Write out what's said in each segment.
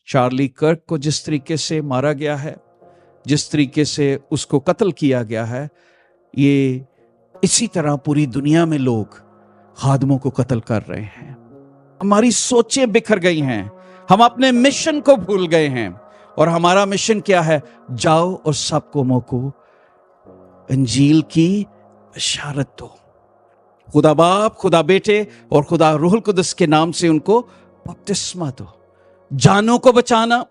Charlie कर्क को जिस तरीके से मारा गया है, जिस तरीके से उसको कत्ल किया गया है, ये इसी तरह पूरी दुनिया में लोग खादमों को कत्ल कर रहे हैं। हमारी सोचें बिखर गई हैं, हम अपने मिशन को भूल गए हैं। और हमारा मिशन क्या है? जाओ और सब कौमों को इंजील की बशारत दो। खुदा बाप, खुदा बेटे और खुदा रूहुल कुदस के नाम से उनको बपतिस्मा दो। जानों को बचाना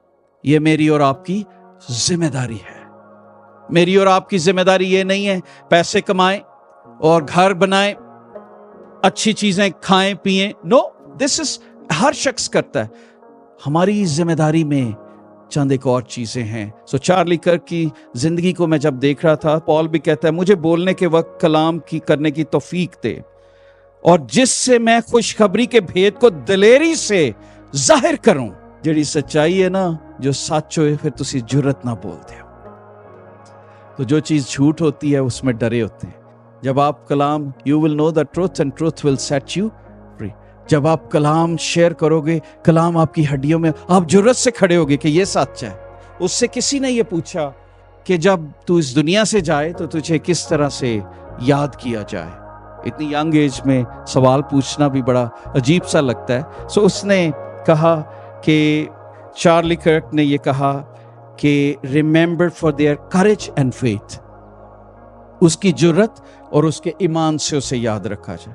ये मेरी और आपकी जिम्मेदारी है। मेरी और आपकी जिम्मेदारी ये नहीं है पैसे कमाएं और घर बनाएं, अच्छी चीजें खाएं पिएं। नो, दिस इज हर शख्स करता है। हमारी जिम्मेदारी में चंद एक और चीजें हैं। सो चार्ली कर्क की जिंदगी को मैं जब देख रहा था, पॉल भी कहता है मुझे बोलने के वक्त कलाम की करने की तौफीक दे, और जिससे मैं खुशखबरी के भेद को दलेरी से जाहिर करूं। जिहड़ी सच्चाई है ना, जो सच होए फिर तुसी जुरत ना बोलते हो। तो जो चीज झूठ होती है उसमें डरे होते हैं। जब आप कलाम, you will know the truth and truth will set you free. जब आप कलाम शेयर करोगे, कलाम आपकी हड्डियों में, आप जुर्रत से खड़े होगे कि ये सच है। उससे किसी ने ये पूछा कि जब तू इस दुनिया से जाए तो तुझे किस तरह से याद किया जाए। इतनी यंग एज में सवाल पूछना भी बड़ा अजीब सा लगता है। सो उसने कहा कि चार्ली कर्क ने ये कहा कि remember for their courage and faith. उसकी जुर्रत और उसके ईमान से उसे याद रखा जाए।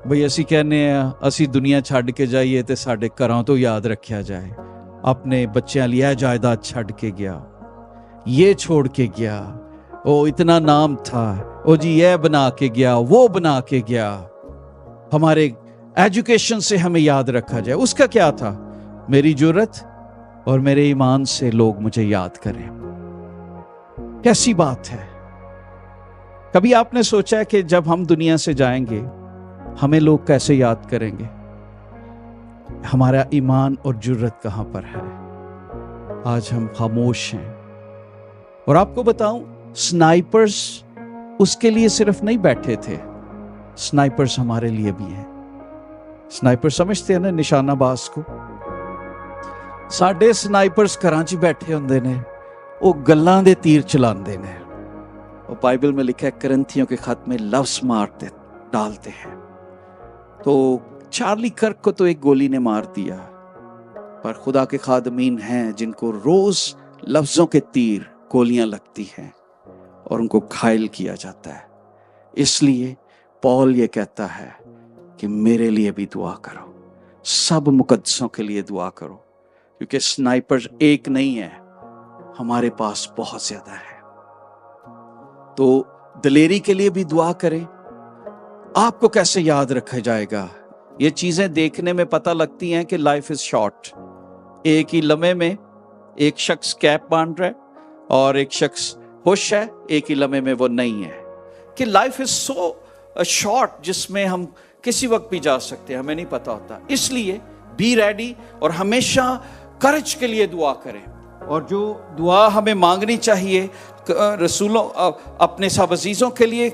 ਬਈ ਅਸੀਂ ਕਹਿੰਦੇ ਆ ਅਸੀਂ ਦੁਨੀਆ ਛੱਡ ਕੇ ਜਾਈਏ ਤੇ ਸਾਡੇ ਘਰਾਂ ਤੋਂ ਯਾਦ ਰੱਖਿਆ ਜਾਏ। ਆਪਣੇ ਬੱਚਿਆਂ ਲਈ ਇਹ ਜਾਇਦਾਦ ਛੱਡ ਕੇ ਗਿਆ, ये छोड़ के गया, ओ इतना नाम था, ओ जी ये बना के गया, वो बना के गया। हमारे एजुकेशन से हमें याद रखा जाए। उसका क्या था? मेरी जुर्रत और मेरे ईमान से लोग मुझे याद करें। कैसी बात है। कभी आपने सोचा है कि जब हम दुनिया से जाएंगे हमें लोग कैसे याद करेंगे? हमारा ईमान और जुर्रत कहां पर है? आज हम खामोश हैं। और आपको बताऊं, स्नाइपर्स उसके लिए सिर्फ नहीं बैठे थे, स्नाइपर्स हमारे लिए भी हैं। स्नाइपर समझते हैं ना निशानाबाज को? साडे स्नाइपर्स घरां 'च बैठे हुंदे ने, वो गल्लां दे तीर चलाते हैं। और बाइबल में लिखा है करंथियों के खत में लफ्ज मारते डालते हैं। तो चार्ली कर्क को तो एक गोली ने मार दिया, पर खुदा के खादमीन हैं जिनको रोज लफ्जों के तीर, गोलियां लगती हैं और उनको घायल किया जाता है। इसलिए पॉल ये कहता है कि मेरे लिए भी दुआ करो, सब मुकद्दसों के लिए दुआ करो, क्योंकि स्नाइपर एक नहीं है, हमारे पास बहुत ज्यादा है। तो दलेरी के लिए भी दुआ करें। आपको कैसे याद रखा जाएगा? ये चीजें देखने में पता लगती हैं कि लाइफ इज शॉर्ट। एक ही लम्हे में एक शख्स कैप बांध रहा है और एक शख्स होश है, एक ही लम्हे में वो नहीं है। कि लाइफ इज सो शॉर्ट, जिसमें हम किसी वक्त भी जा सकते हैं, हमें नहीं पता होता। इसलिए बी रेडी और हमेशा करेज के लिए दुआ करें। और जो दुआ हमें मांगनी चाहिए रसूलों, अपने सब अजीजों के लिए,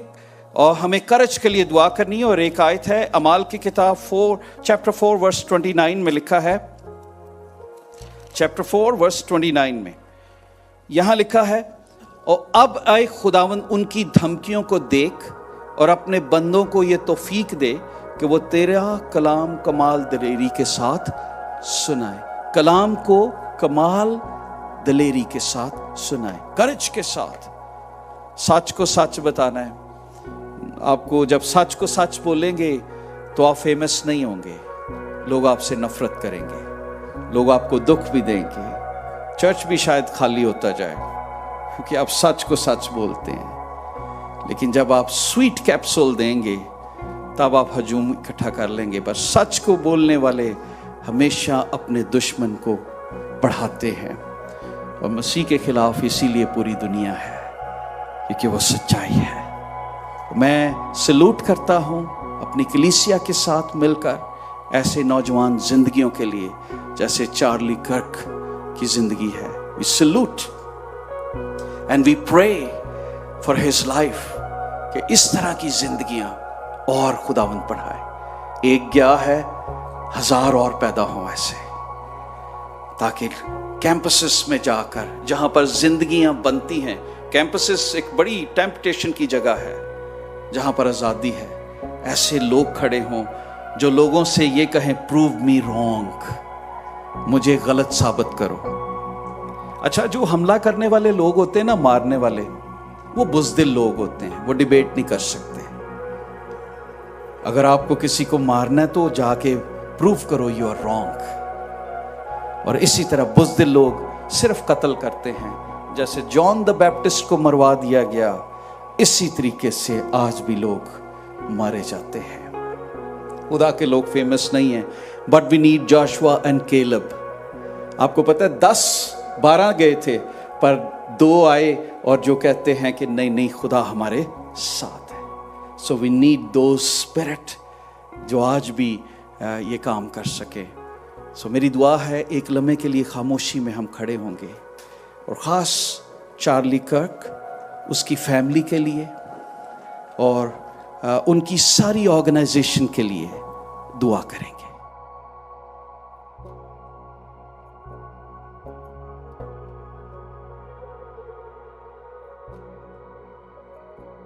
और हमें करेज के लिए दुआ करनी है। और एक आयत है अमाल की किताब चैप्टर 4 वर्स 29 में लिखा है, चैप्टर 4 वर्स 29 में यहां लिखा है, और अब आए खुदावंद उनकी धमकियों को देख और अपने बंदों को ये तौफीक दे कि वो तेरा कलाम कमाल दलेरी के साथ सुनाए। कलाम को कमाल दलेरी के साथ सुनाए, करेज के साथ। सच को सच बताना है। आपको जब सच को सच बोलेंगे तो आप फेमस नहीं होंगे, लोग आपसे नफरत करेंगे, लोग आपको दुख भी देंगे, चर्च भी शायद खाली होता जाए, क्योंकि आप सच को सच बोलते हैं। लेकिन जब आप स्वीट कैप्सूल देंगे तब आप हजूम इकट्ठा कर लेंगे। पर सच को बोलने वाले हमेशा अपने दुश्मन को बढ़ाते हैं। और मसीह के खिलाफ इसीलिए पूरी दुनिया है, क्योंकि वो सच्चाई है। मैं सलूट करता हूं अपनी कलीसिया के साथ मिलकर ऐसे नौजवान जिंदगियों के लिए जैसे चार्ली कर्क की जिंदगी है। We salute and we pray for his life कि इस तरह की जिंदगियां और खुदावंद बढ़ाए। एक गया है, 1000 और पैदा हो ऐसे। تاکہ کیمپسز میں جا کر جہاں پر زندگیاں بنتی ہیں، کیمپسز ایک بڑی ٹیمپٹیشن کی جگہ ہے جہاں پر آزادی ہے، ایسے لوگ کھڑے ہوں جو لوگوں سے یہ کہیں پروو می رانگ، مجھے غلط ثابت کرو۔ اچھا، جو حملہ کرنے والے لوگ ہوتے ہیں نا، مارنے والے، وہ بزدل لوگ ہوتے ہیں، وہ ڈیبیٹ نہیں کر سکتے۔ اگر آپ کو کسی کو مارنا ہے تو جا کے پروف کرو یو آر رانگ۔ اور اسی طرح بزدل لوگ صرف قتل کرتے ہیں، جیسے جان دا بیپٹسٹ کو مروا دیا گیا، اسی طریقے سے آج بھی لوگ مارے جاتے ہیں۔ خدا کے لوگ فیمس نہیں ہیں، بٹ وی نیڈ جاشوا اینڈ کیلب۔ آپ کو پتہ ہے 10-12 گئے تھے، پر 2 آئے اور جو کہتے ہیں کہ نہیں نہیں، خدا ہمارے ساتھ ہے۔ سو وی نیڈ دوز اسپرٹ جو آج بھی یہ کام کر سکے۔ سو میری دعا ہے ایک لمحے کے لیے خاموشی میں ہم کھڑے ہوں گے، اور خاص چارلی کرک، اس کی فیملی کے لیے اور ان کی ساری آرگنائزیشن کے لیے دعا کریں گے۔